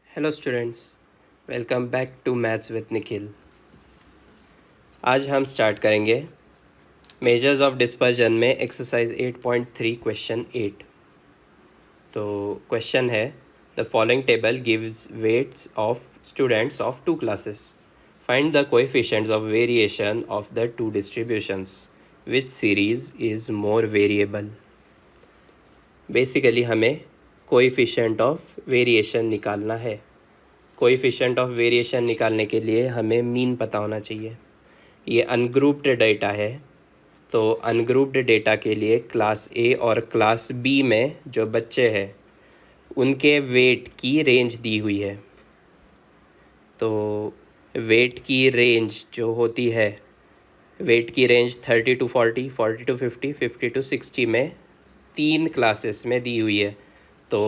Hello students, welcome back to maths with Nikhil. आज हम start करेंगे मेजर्स ऑफ डिस्पर्जन में एक्सरसाइज 8.3 क्वेश्चन 8। तो क्वेश्चन है, the following table gives weights of students of two classes. Find the coefficients of variation of the two distributions, which series is more variable. Basically हमें coefficient of variation निकालना है। Coefficient of variation निकालने के लिए हमें mean पता होना चाहिए। ये अनग्रुप्ड डेटा है, तो अनग्रुप्ड डेटा के लिए क्लास ए और क्लास बी में जो बच्चे हैं उनके वेट की रेंज दी हुई है। तो वेट की रेंज जो होती है, वेट की रेंज 30 to 40, 40 to 50, 50 to 60 में तीन क्लासेस में दी हुई है। तो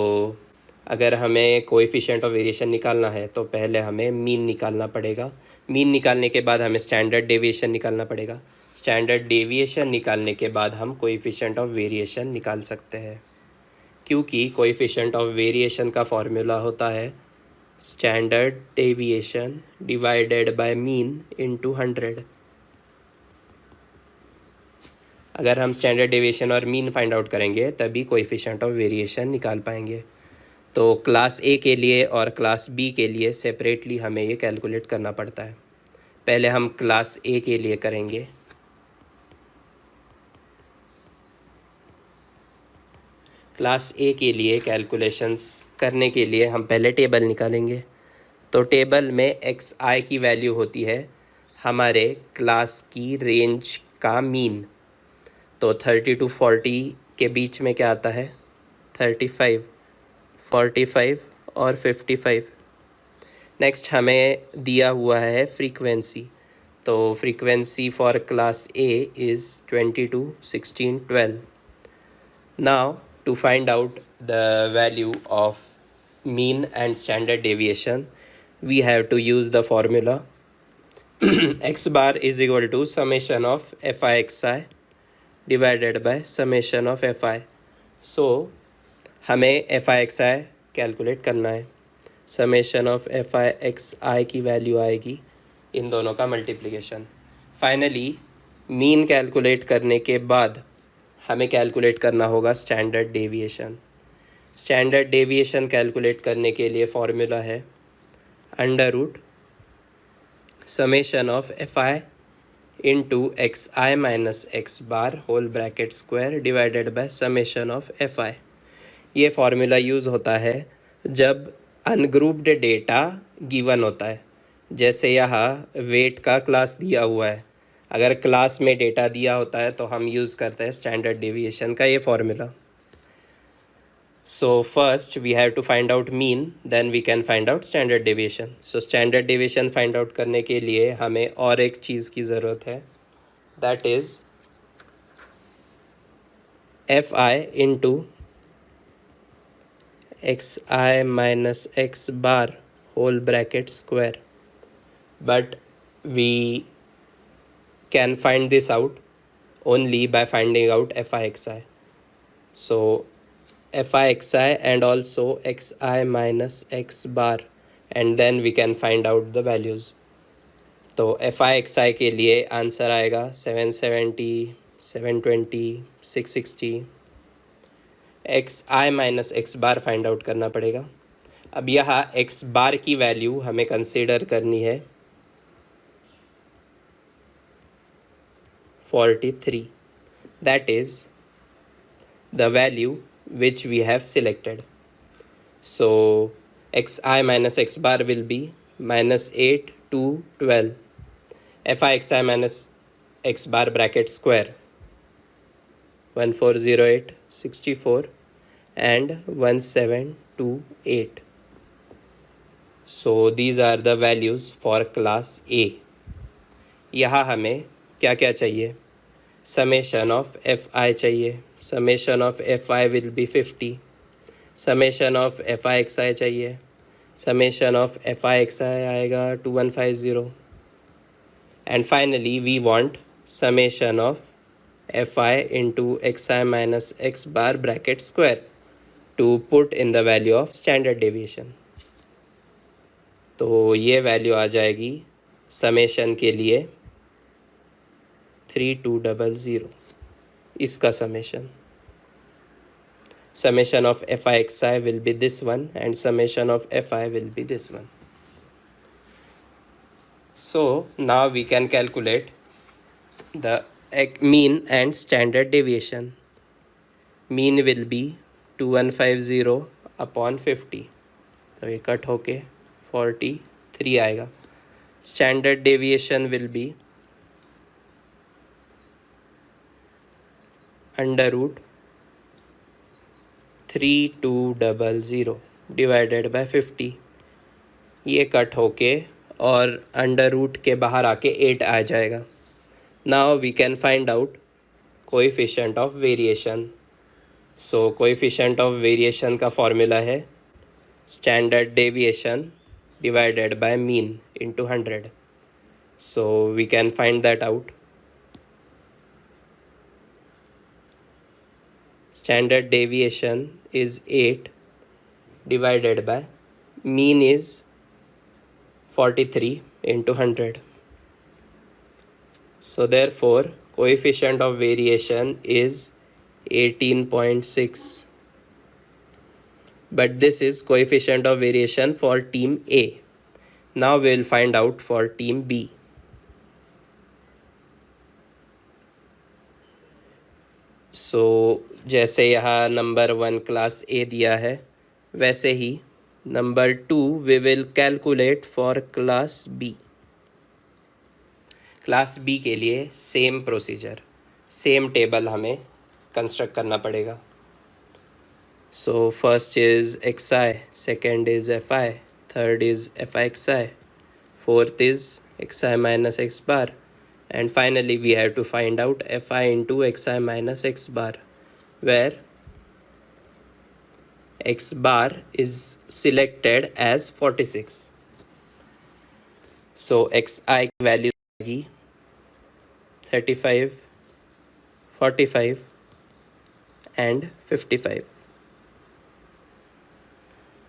अगर हमें कोएफिशिएंट ऑफ वेरिएशन निकालना है तो पहले हमें मीन निकालना पड़ेगा। मीन निकालने के बाद हमें स्टैंडर्ड डेविएशन निकालना पड़ेगा। स्टैंडर्ड डेविएशन निकालने के बाद हम कोएफिशिएंट ऑफ वेरिएशन निकाल सकते हैं, क्योंकि कोएफिशिएंट ऑफ वेरिएशन का फॉर्मूला होता है standard deviation divided by mean into 100। अगर हम स्टैंडर्ड डेविएशन और मीन फाइंड आउट करेंगे तभी कोएफिशिएंट ऑफ वेरिएशन निकाल पाएंगे। तो क्लास ए के लिए और क्लास बी के लिए सेपरेटली हमें ये कैलकुलेट करना पड़ता है। पहले हम क्लास ए के लिए करेंगे। क्लास ए के लिए कैलकुलेशंस करने के लिए हम पहले टेबल निकालेंगे। तो टेबल में एक्स आई की वैल्यू होती है हमारे क्लास की रेंज का मीन। तो 30 to 40 के बीच में क्या आता है, 35, 45 और 55। नेक्स्ट हमें दिया हुआ है फ्रीक्वेंसी। तो frequency for class A is 22, 16, 12। Now to find out the value of mean and standard deviation we have to use the formula x bar is equal to summation of fi xi divided by summation of fi। सो हमें fi xi calculate करना है। Summation of fi xi की value आएगी इन दोनों का multiplication. Finally mean calculate करने के बाद हमें कैलकुलेट करना होगा standard deviation. Standard deviation calculate करने के लिए फॉर्मूला है under root summation of fi into X I minus X bar whole bracket square divided by summation of fi। ये फार्मूला यूज़ होता है जब अनग्रुप्ड डेटा गिवन होता है। जैसे यहाँ वेट का क्लास दिया हुआ है, अगर क्लास में डेटा दिया होता है तो हम यूज़ करते हैं स्टैंडर्ड डेविएशन का ये formula. So first we have to find out mean, then we can find out standard deviation. So standard deviation find out करने के लिए हमें और एक चीज़ की ज़रूरत है, that is F I into X I minus X bar whole bracket square. But we can find this out only by finding out fi xi. So fi xi and also xi minus x bar, and then we can find out the values. तो fi xi के लिए answer आएगा 770, 720, 660। xi minus X बार find out करना पड़ेगा। अब यहाँ x बार की value हमें कंसिडर करनी है 43, that is the value which we have selected. So xi minus x bar will be minus 8 to 12 fi xi minus x bar bracket square 1408, 64 and 1728. So these are the values for class A. यहाँ हमें क्या क्या चाहिए, summation of F I चाहिए। Summation of F I will be 50। Summation of F I X I चाहिए। Summation of F I X I आएगा 2150। And finally we want summation of F I into X I minus X bar bracket square to put in the value of standard deviation. तो ये value आ जाएगी summation के लिए 3200, इसका summation of fi(xi) will be this one and summation of fi will be this one. So now we can calculate the mean and standard deviation. Mean will be 2150 upon 50, तो ये cut होके 43 आएगा. Standard deviation will be under root 3200 divided by 50. ये cut होके और under root के बाहर आके 8 आ जाएगा. Now we can find out coefficient of variation. So coefficient of variation का फॉर्मूला है standard deviation divided by mean into 100. So we can find that out. Standard deviation is 8 divided by mean is 43 into 100. So therefore coefficient of variation is 18.6. But this is coefficient of variation for team A. Now we will find out for team B. So जैसे यहाँ number 1 class A दिया है वैसे ही number 2 we will calculate for class B. Class B के लिए same procedure, same table हमें construct करना पड़ेगा. So first is X I, second is F I, third is F I X I, fourth is X I minus X bar, and finally we have to find out fi into xi minus x bar, where x bar is selected as 46. So xi value आएगी 35, 45 and 55.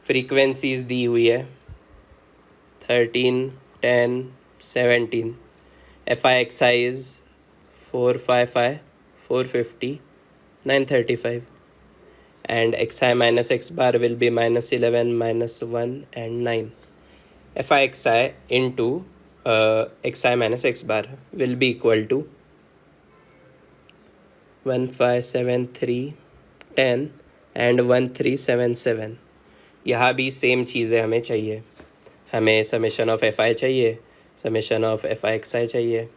Frequencies दी हुई है 13, 10, 17. FI is 455, 450, 935, and xi minus x bar will be minus 11, minus 1 and 9. FI into xi minus x bar will be equal to 1573, 10 and 1377. यहाँ भी same चीज़ें हमें चाहिए. हमें summation of FI चाहिए, summation of fi(xi) चाहिए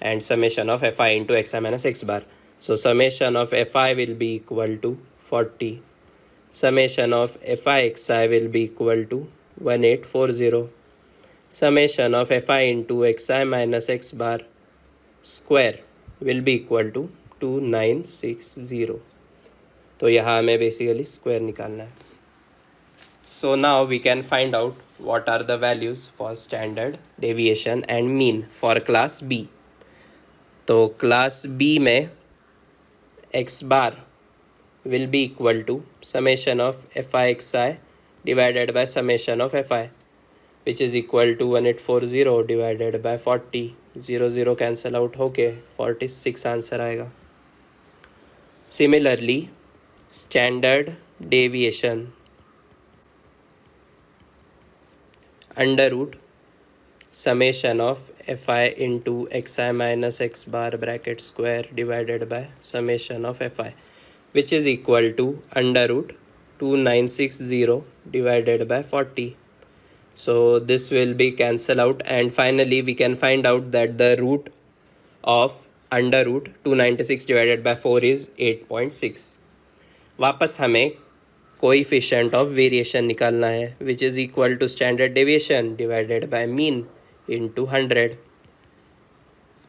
and summation of fi into xi minus x bar. So summation of fi will be equal to 40. Summation of fi(xi) will be equal to 1840. Summation of fi into xi minus x bar square will be equal to 2960. तो यहाँ हमें basically square निकालना है. So now we can find out what are the values for standard deviation and mean for class B. तो class B में x bar will be equal to summation of fi xi divided by summation of fi, which is equal to 1840 divided by 40. 0 cancel out होके 46 answer आएगा. Similarly standard deviation under root summation of fi into xi minus x bar bracket square divided by summation of fi, which is equal to under root 2960 divided by 40. So this will be cancel out and finally we can find out that the root of under root 296 divided by 4 is 8.6. वापस हमें coefficient of variation निकालना है which is equal to standard deviation divided by mean into 100.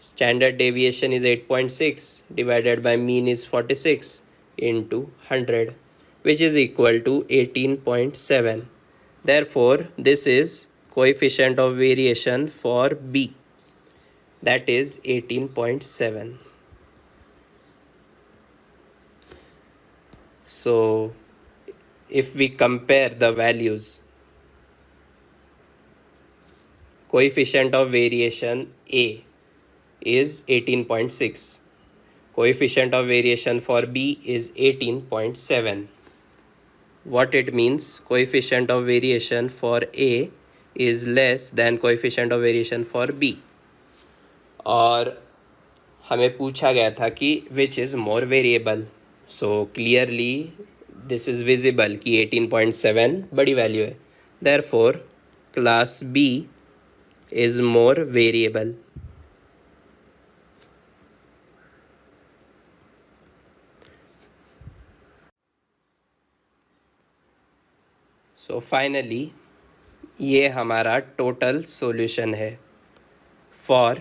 Standard deviation is 8.6 divided by mean is 46 into 100 which is equal to 18.7. Therefore this is coefficient of variation for B, that is 18.7. So if we compare the values, coefficient of variation A is 18.6. Coefficient of variation for B is 18.7. What it means? Coefficient of variation for A is less than coefficient of variation for B. और हमें पूछा गया था कि which is more variable. So clearly this is visible कि 18.7 बड़ी value है. Therefore class B is more variable. So finally ये हमारा टोटल सॉल्यूशन है फॉर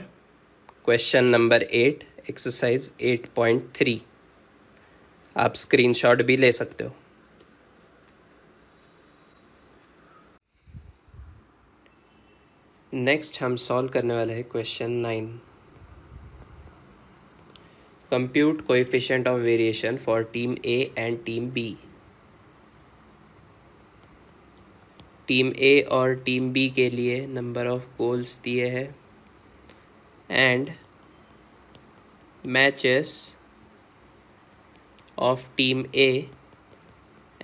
क्वेश्चन नंबर 8 एक्सरसाइज 8.3. आप स्क्रीनशॉट भी ले सकते हो. नेक्स्ट हम सॉल्व करने वाले हैं question 9. Compute coefficient of variation for team A and team B. Team A और टीम बी के लिए नंबर ऑफ गोल्स दिए हैं and matches of team A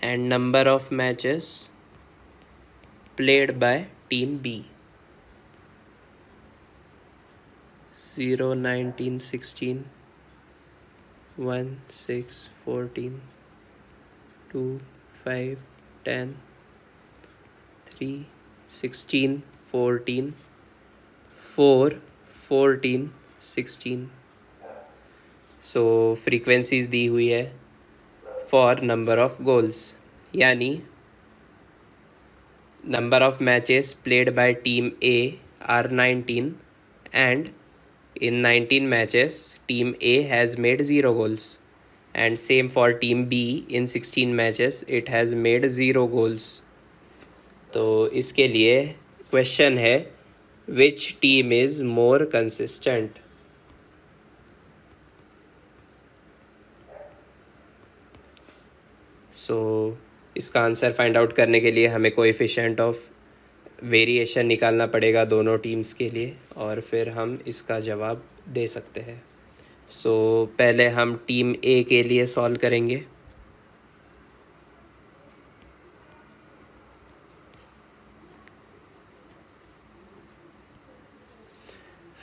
and number of matches played by team B. 0, 19, 16, 1, 6, 14, 2, 5, 10, 3, 16, 14, 4, 14, 16. So frequencies दी हुई है for number of goals, यानी number of matches played by team A R 19 and in 19 matches team A has made 0 goals and same for team B. in 16 matches it has made 0 goals. तो इसके लिए question है which team is more consistent. सो इसका answer find out करने के लिए हमें coefficient of variation निकालना पड़ेगा दोनों टीम्स के लिए और फिर हम इसका जवाब दे सकते हैं. सो पहले हम टीम ए के लिए सॉल्व करेंगे.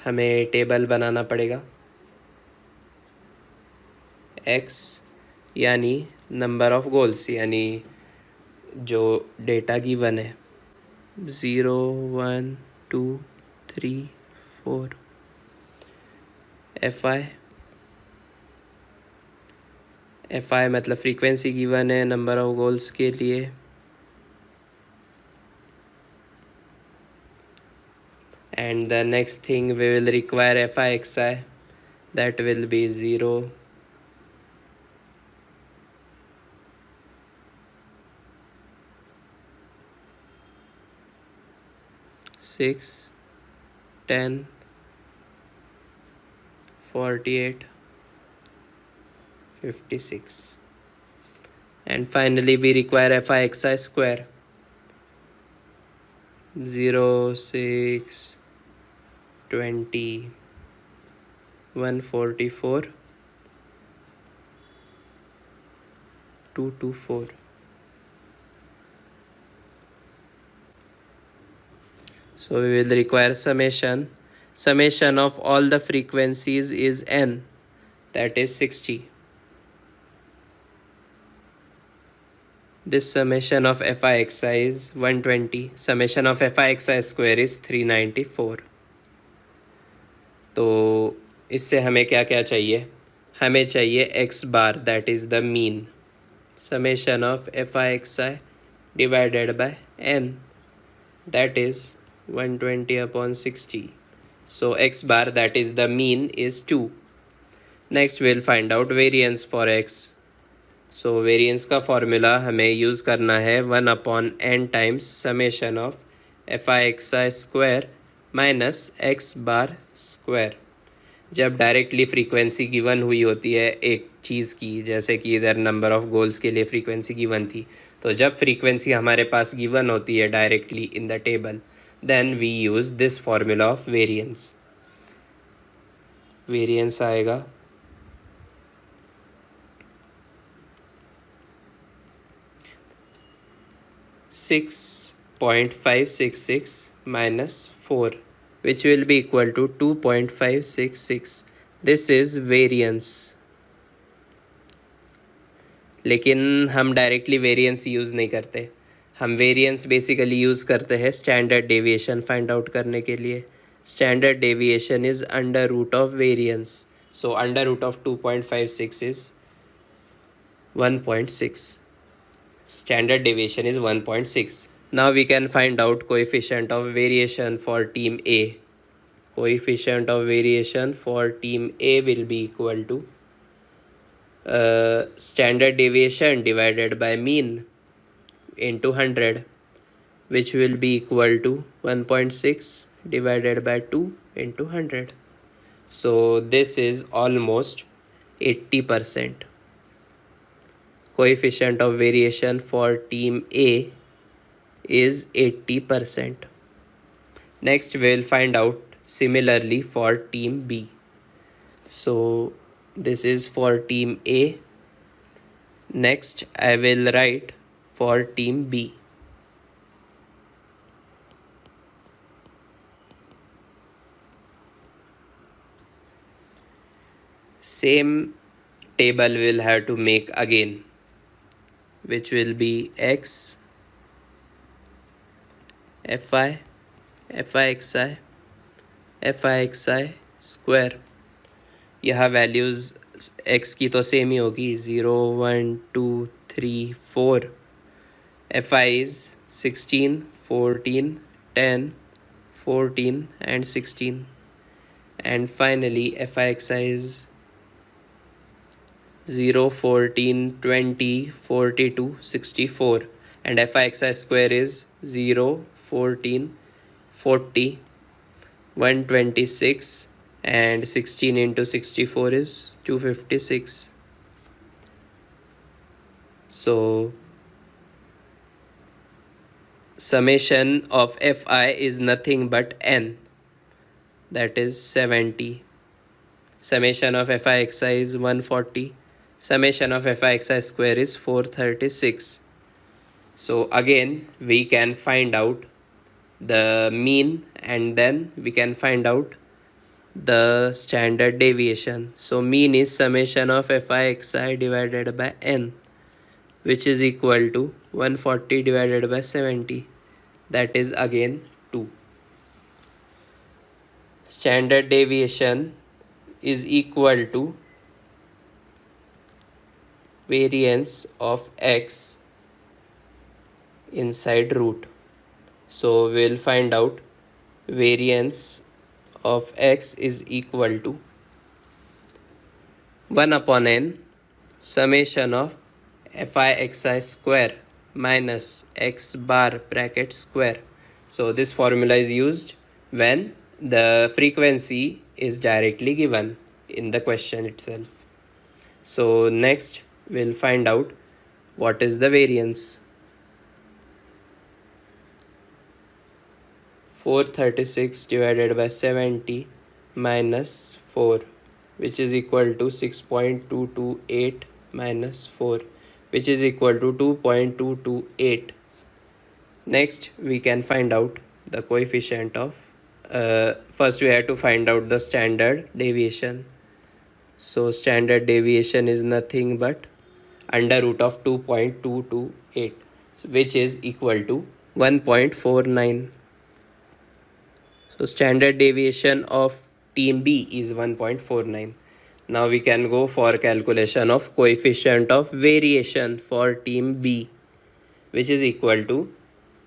हमें टेबल बनाना पड़ेगा. एक्स यानी नंबर ऑफ गोल्स, यानी जो डेटा गिवन है 0, 1, 2, 3, 4. एफ आई मतलब फ्रीक्वेंसी गिवन है नंबर ऑफ गोल्स के लिए. And the next thing we will require F I X I, that will be 0, 6, 10, 48, 56. And finally we require fi(xi) square. 0, 6, 20, 144, 224. So we will require summation. Summation of all the frequencies is n, that is 60. This summation of fi(xi) is 120. Summation of fi(xi) square is 394. तो इससे हमें क्या क्या चाहिए? हमें चाहिए x bar, that is the mean. Summation of fi(xi) divided by n, that is 120 upon 60. So x bar, that is the mean, is 2. Next we'll find out variance for x. So variance का formula हमें use करना है 1 upon n times summation of fi(xi) square minus x bar square. जब directly frequency given हुई होती है एक चीज़ की, जैसे कि इधर नंबर ऑफ़ गोल्स के लिए फ्रीक्वेंसी गिवन थी, तो जब फ्रीक्वेंसी हमारे पास गिवन होती है directly in the table, then we use this formula of variance. Variance आएगा 6.566 minus 4, which will be equal to 2.566. This is variance. लेकिन हम डायरेक्टली वेरिएंस यूज़ नहीं करते, हम वेरिएंस बेसिकली यूज़ करते हैं स्टैंडर्ड डेविएशन फाइंड आउट करने के लिए. Standard deviation is under root of variance. So under root of 2.56 is 1.6. Standard deviation is 1.6. Now we can find out coefficient of variation for team A. Coefficient of variation for team A will be equal to standard deviation divided by mean into 100, which will be equal to 1.6 divided by 2 into 100. So this is almost 80%. Coefficient of variation for team A is 80%. Next we will find out similarly for team B. So this is for team A. Next I will write for team B. Same table we'll have to make again, which will be x fi fixi fixi square. यह values x की तो same ही होगी, 0 1 2 3 4. fi is 16 14 10 14 and 16, and finally fixi is 0 14 20 42 64, and fixi square is 0 14 40 126, and 16 into 64 is 256. So summation of fi is nothing but n, that is 70. Summation of fixi is 140. Summation of fixi square is 436. So again we can find out the mean, and then we can find out the standard deviation. So mean is summation of fixi divided by n, which is equal to 140 divided by 70, that is again 2. Standard deviation is equal to variance of x inside root. So we'll find out variance of x is equal to 1 upon n summation of fixi square minus x bar bracket square. So this formula is used when the frequency is directly given in the question itself. So next we'll find out what is the variance. 436 divided by 70 minus 4, which is equal to 6.228 minus 4, which is equal to 2.228. Next we can find out the coefficient of first we have to find out the standard deviation. So standard deviation is nothing but under root of 2.228, which is equal to 1.49. So standard deviation of team B is 1.49. Now we can go for calculation of coefficient of variation for team B, which is equal to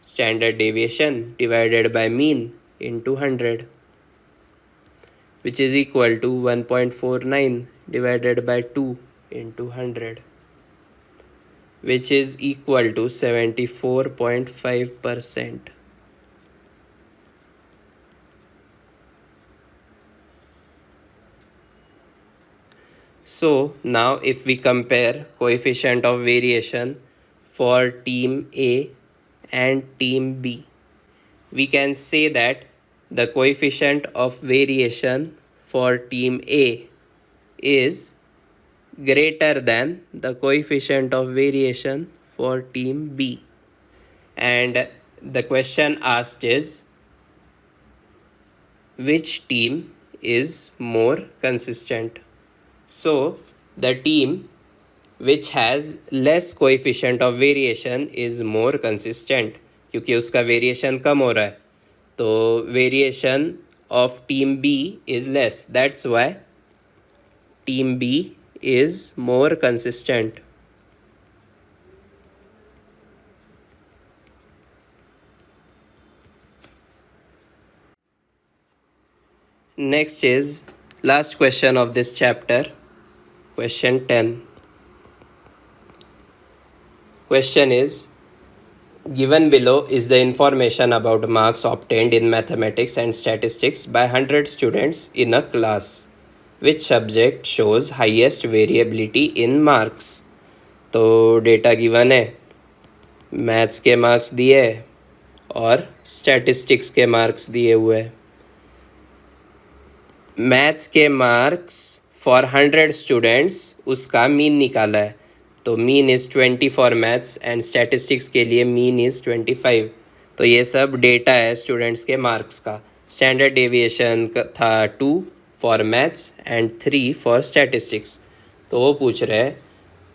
standard deviation divided by mean into 100, which is equal to 1.49 divided by 2 into 100, which is equal to 74.5%. So now if we compare coefficient of variation for team A and team B, we can say that the coefficient of variation for team A is greater than the coefficient of variation for team B. And the question asked is, which team is more consistent? So the team which has less coefficient of variation is more consistent, क्योंकि उसका variation कम हो रहा है, तो variation of team B is less. That's why team B is more consistent. Next is last question of this chapter, question 10. Question is, given below is the information about marks obtained in mathematics and statistics by 100 students in a class. Which subject shows highest variability in marks? तो data given है, maths के marks दिए और statistics के marks दिए हुए हैं. Maths के मार्क्स फॉर 100 स्टूडेंट्स उसका मीन निकाला है, तो mean is 20 for maths and statistics के लिए मीन इज़ 25. तो ये सब डेटा है स्टूडेंट्स के मार्क्स का. स्टैंडर्ड डेविएशन था 2 for maths and 3 for statistics. तो वो पूछ रहे हैं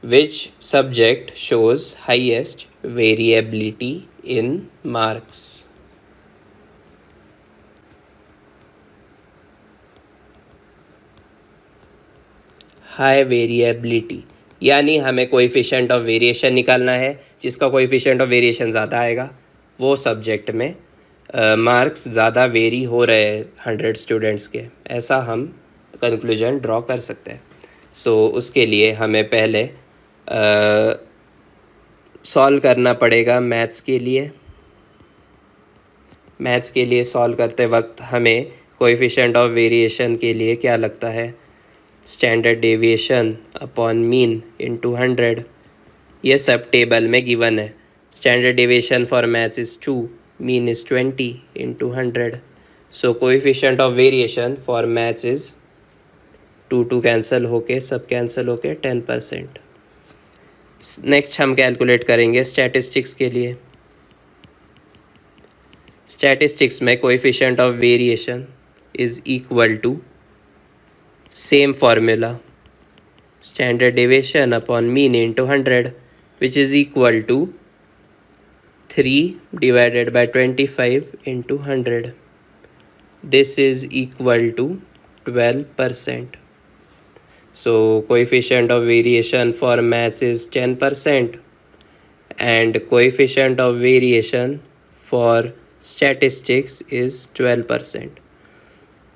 which subject shows highest variability in marks. High variability यानी हमें कोएफिशिएंट ऑफ वेरिएशन निकालना है, जिसका कोएफिशिएंट ऑफ वेरिएशन ज़्यादा आएगा वो सब्जेक्ट में मार्क्स ज़्यादा वेरी हो रहे हैं 100 स्टूडेंट्स के, ऐसा हम कंक्लूजन ड्रॉ कर सकते हैं. सो उसके लिए हमें पहले सॉल्व करना पड़ेगा मैथ्स के लिए. मैथ्स के लिए सॉल्व करते वक्त हमें कोएफिशिएंट ऑफ वेरिएशन के लिए क्या लगता है, standard deviation upon mean into 100. ये सब टेबल में गिवन है. Standard deviation for maths is 2, mean is 20 into 100. So coefficient of variation for maths is 2 cancel होके सब कैंसिल होके 10%. नेक्स्ट हम कैलकुलेट करेंगे स्टैटिस्टिक्स के लिए. स्टैटिस्टिक्स में coefficient of variation is equal to same formula, standard deviation upon mean into 100, which is equal to 3 divided by 25 into 100. This is equal to 12%. So coefficient of variation for maths is 10% and coefficient of variation for statistics is 12%.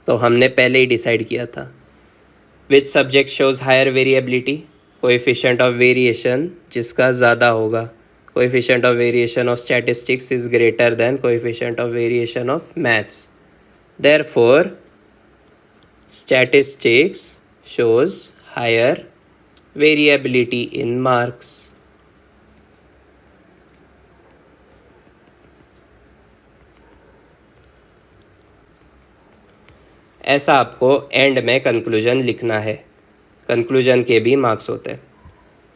तो हमने पहले ही decide किया था. Which subject shows higher variability? Coefficient of variation जिसका ज़्यादा होगा. Coefficient of variation of statistics is greater than coefficient of variation of maths. Therefore, statistics shows higher variability in marks. ऐसा आपको एंड में कंक्लूजन लिखना है. कंक्लूजन के भी मार्क्स होते हैं.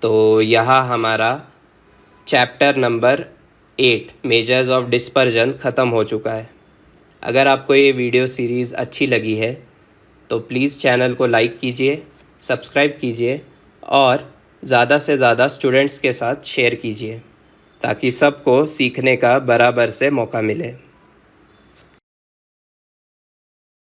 तो यहाँ हमारा chapter number 8 measures of dispersion ख़त्म हो चुका है. अगर आपको ये वीडियो सीरीज़ अच्छी लगी है तो प्लीज़ चैनल को लाइक कीजिए, सब्सक्राइब कीजिए और ज़्यादा से ज़्यादा स्टूडेंट्स के साथ शेयर कीजिए ताकि सबको सीखने का बराबर से मौका मिले.